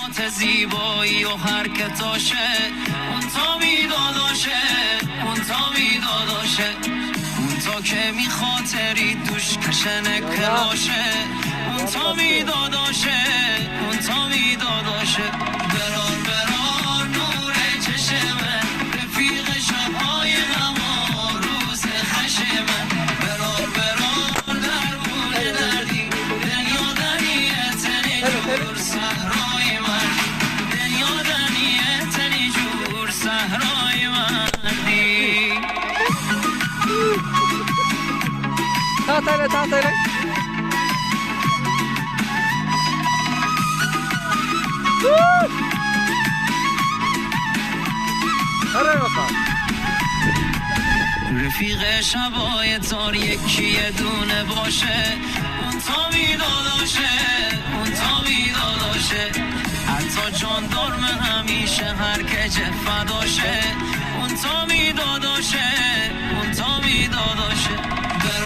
کلمات زیبایی و حرکتاشه، اون تا میداداشه، اون تا میداداشه، اون تا که میخاطری دوش کشن کلاشه، اون تا میداداشه، اون تا میداداشه. برار برار نور چشمه، رفیق شبهای نما روز خشمه، برار برار درمون دردی، دنیا دنیت نجور صحرای من، دنیا دنیت نجور صحرای مندی. تا رفیق شبای تار یکی یه دونه باشه، اون تا میداداشه، اون تا میداداشه، حتی جاندارم همیشه هر که فداشه، اون تا میداداشه،